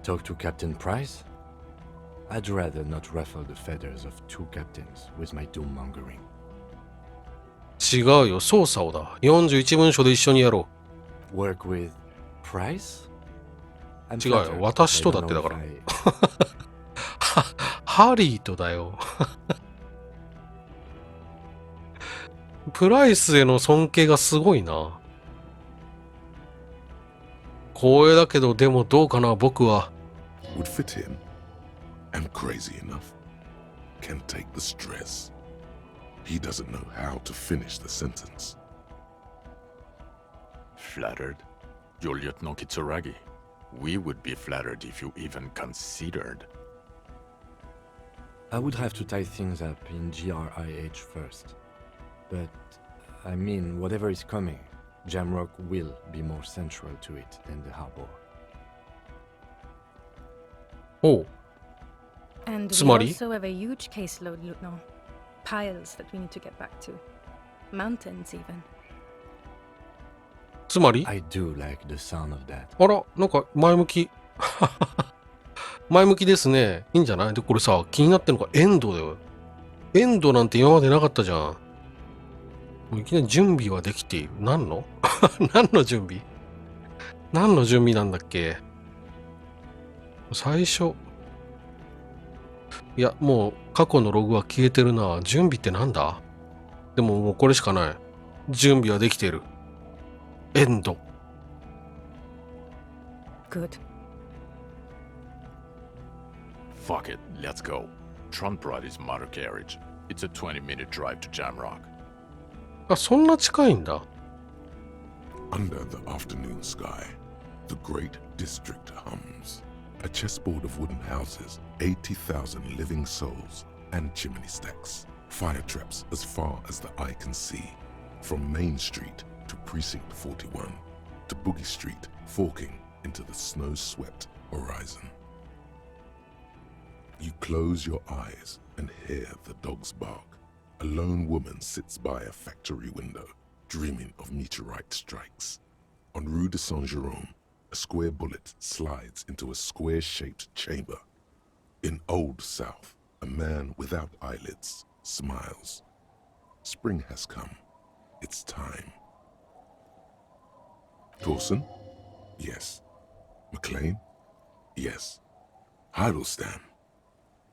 Talk to Captain Price? I'd rather not ruffle the feathers of 2 captains with my doom-mongering. 違うよ、捜査をだ。41文書で一緒にやろ Work with Price? I'm う。違うよ、 flattered, 私と but だ I って don't だから。 know if ハリーとだよ。プライスへの尊敬がすごいな。光栄だけど、でもどうかな、僕は。Would fit in. And crazy enough. Can take the stress. He doesn't know how to finish the sentence. Flattered? You're Lieutenant Kitsuragi. We would be flattered if you even considered. I would have to tie things up in GRIH first. But, I mean, whatever is coming, Jamrock will be more central to it than the harbor. おう。 And we つまり also have a huge caseload, Lieutenant. Piles that we need to get back to. Mountains, even. つまり I do like the sound of that. あら、なんか前向き。前向きですね。いいんじゃない？で、これさ、気になってるのがエンドだよ。エンドなんて今までなかったじゃん。もういきなり準備はできている。何の何の準備？何の準備なんだっけ？最初。いや、もう過去のログは消えてるな。準備ってなんだ？でももうこれしかない。準備はできている。エンド。Good. Fuck it, let's go. Tron brought his motor carriage. It's a 20-minute drive to Jamrock. あ、そんな近いんだ。Under the afternoon sky, the great district hums. A chessboard of wooden houses, 80,000 living souls, and chimney stacks. Fire traps as far as the eye can see. From Main Street to Precinct 41, to Boogie Street, forking into the snow-swept horizon. You close your eyes and hear the dogs bark. A lone woman sits by a factory window, dreaming of meteorite strikes. On Rue de Saint-Jérôme, a square bullet slides into a square-shaped chamber. In Old South, a man without eyelids smiles. Spring has come. It's time. Dawson? Yes. McLean? Yes. Heidelstein?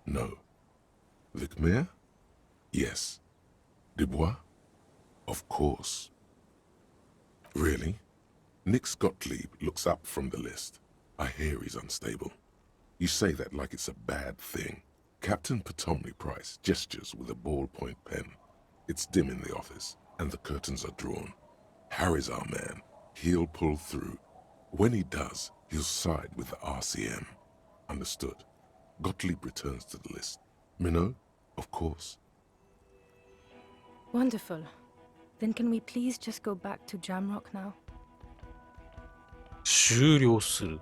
No. Vicmere? Yes. Dubois? Of course. Really? Nick Gottlieb looks up from the list. I hear he's unstable. You say that like it's a bad thing. Captain Potomny Price gestures with a ballpoint pen. It's dim in the office, and the curtains are drawn. Harry's our man. He'll pull through. When he does, he'll side with the RCM. Understood. Gottlieb returns to the list. Minot? Of course. Wonderful. Then can we please just go back to Jamrock now? 終了する。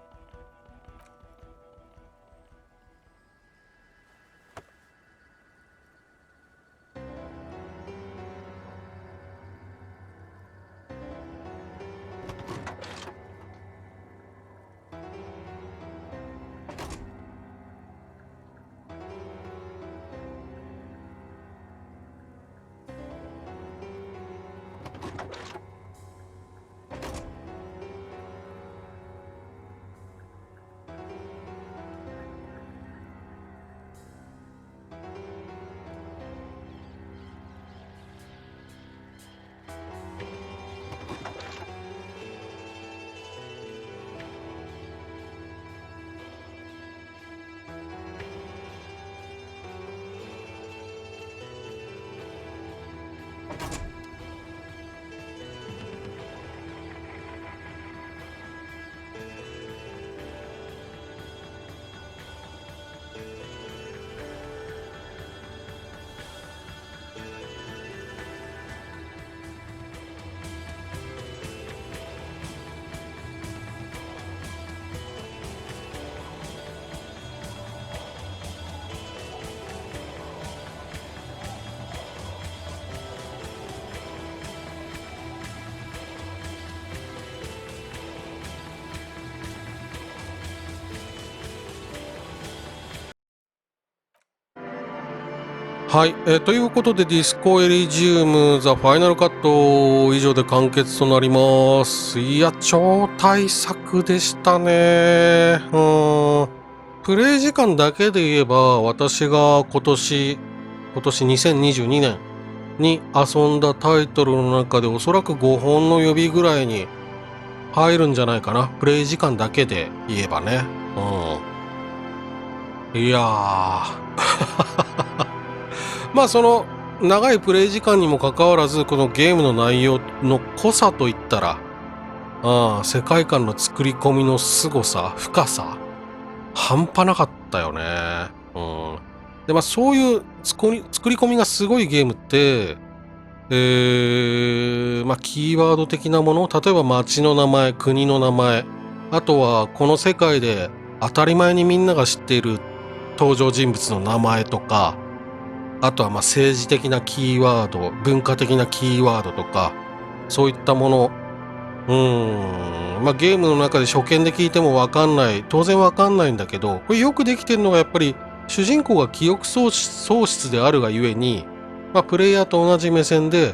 はい、ということでディスコエリジウムザファイナルカット以上で完結となります。いや、超大作でしたね。プレイ時間だけで言えば、私が今年2022年に遊んだタイトルの中でおそらく5本の予備ぐらいに入るんじゃないかな。プレイ時間だけで言えばね。いやー。まあその長いプレイ時間にもかかわらず、このゲームの内容の濃さといったら、世界観の作り込みの凄さ、深さ、半端なかったよね。で、まあそういう作り込みがすごいゲームって、まあキーワード的なもの、例えば街の名前、国の名前、あとはこの世界で当たり前にみんなが知っている登場人物の名前とか、あとはまあ政治的なキーワード、文化的なキーワードとか、そういったもの、まあゲームの中で初見で聞いてもわかんない、当然わかんないんだけど、これよくできてるのがやっぱり主人公が記憶喪失であるがゆえに、まあプレイヤーと同じ目線で、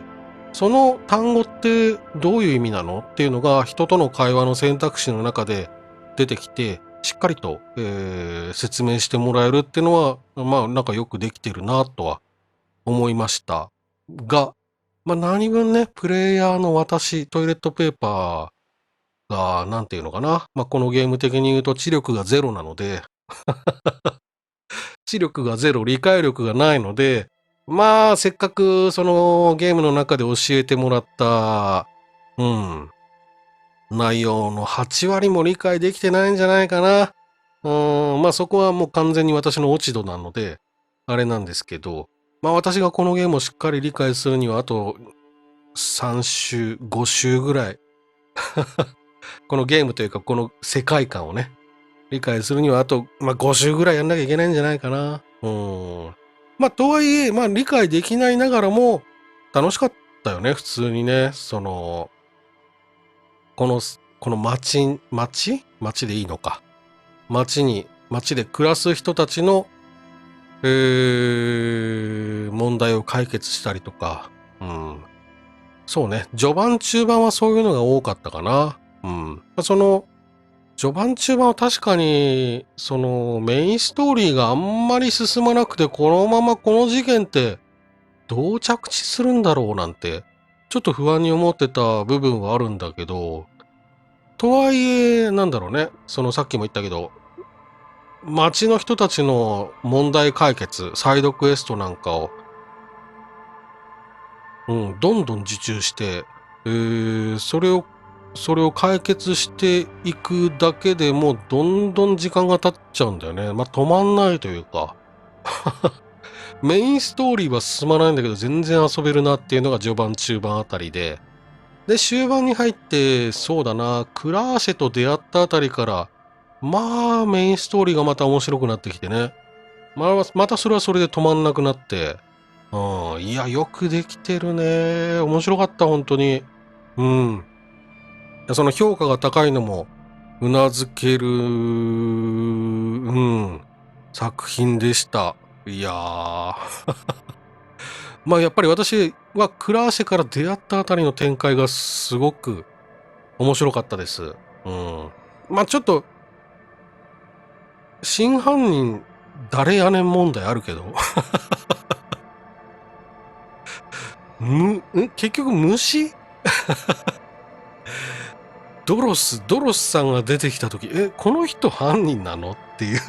その単語ってどういう意味なのっていうのが人との会話の選択肢の中で出てきて、しっかりと、説明してもらえるっていうのは、まあなんかよくできてるなとは思いましたが、まあ何分ね、プレイヤーの私、トイレットペーパーが、なんていうのかな。まあこのゲーム的に言うと知力がゼロなので、知力がゼロ、理解力がないので、まあせっかくそのゲームの中で教えてもらった、内容の8割も理解できてないんじゃないかな。まあそこはもう完全に私の落ち度なので、あれなんですけど、まあ私がこのゲームをしっかり理解するにはあと3週、5週ぐらい。このゲームというかこの世界観をね、理解するにはあと、まあ5週ぐらいやんなきゃいけないんじゃないかな。まあとはいえ、まあ理解できないながらも楽しかったよね、普通にね。この町でいいのか。町で暮らす人たちの、問題を解決したりとか、そうね、序盤中盤はそういうのが多かったかな。その、序盤中盤は確かに、そのメインストーリーがあんまり進まなくて、このままこの事件ってどう着地するんだろうなんて、ちょっと不安に思ってた部分はあるんだけど、とはいえ、なんだろうね。そのさっきも言ったけど、街の人たちの問題解決、サイドクエストなんかを、どんどん受注して、それを解決していくだけでもうどんどん時間が経っちゃうんだよね。まあ止まんないというか。メインストーリーは進まないんだけど全然遊べるなっていうのが序盤中盤あたりで。で、終盤に入って、そうだな、クラーシェと出会ったあたりから、まあ、メインストーリーがまた面白くなってきてね。またそれはそれで止まんなくなって。いや、よくできてるね。面白かった、本当に。その評価が高いのも、うなずける、作品でした。いやー。まあやっぱり私はクラーシェから出会ったあたりの展開がすごく面白かったです。まあちょっと、真犯人誰やねん問題あるけど。結局虫ドロスさんが出てきたとき、この人犯人なのっていう。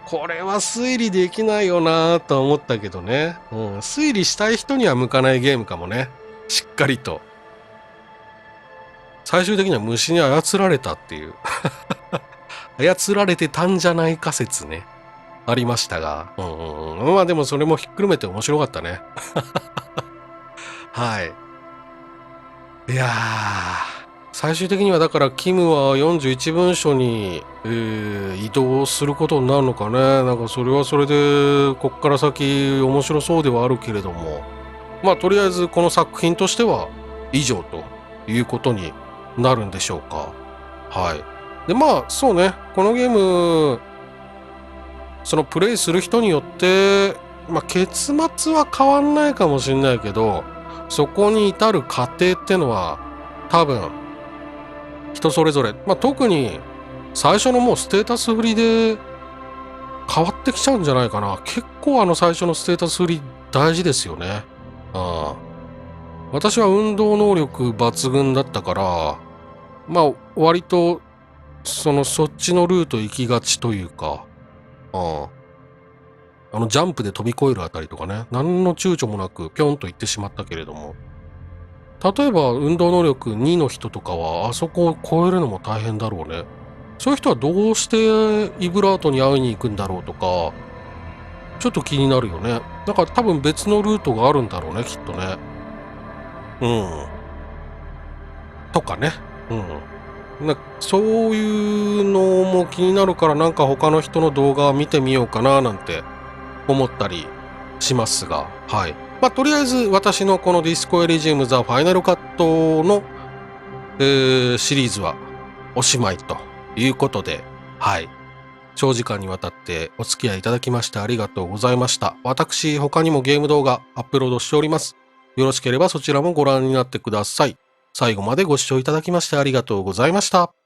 これは推理できないよなぁとは思ったけどね。推理したい人には向かないゲームかもね。しっかりと。最終的には虫に操られたっていう。操られてたんじゃないか説ね。ありましたが。まあでもそれもひっくるめて面白かったね。はい。いやー。最終的にはだからキムは41文書に、移動することになるのかね。なんかそれはそれでこっから先面白そうではあるけれども、まあとりあえずこの作品としては以上ということになるんでしょうか。はい。でまあそうね、このゲームそのプレイする人によってまあ結末は変わんないかもしれないけど、そこに至る過程ってのは多分人それぞれ、まあ、特に最初のもうステータス振りで変わってきちゃうんじゃないかな。結構最初のステータス振り大事ですよね。私は運動能力抜群だったから、まあ、割と、そっちのルート行きがちというか、ジャンプで飛び越えるあたりとかね、何の躊躇もなくぴょんと行ってしまったけれども、例えば運動能力2の人とかは、あそこを越えるのも大変だろうね。そういう人はどうしてイブラートに会いに行くんだろうとか、ちょっと気になるよね。だから多分別のルートがあるんだろうね、きっとね。とかね。そういうのも気になるからなんか他の人の動画見てみようかななんて思ったりしますが、はい。まあ、とりあえず私のこのディスコエリジウムザ・ファイナルカットの、シリーズはおしまいということで、はい。長時間にわたってお付き合いいただきましてありがとうございました。私、他にもゲーム動画アップロードしております。よろしければそちらもご覧になってください。最後までご視聴いただきましてありがとうございました。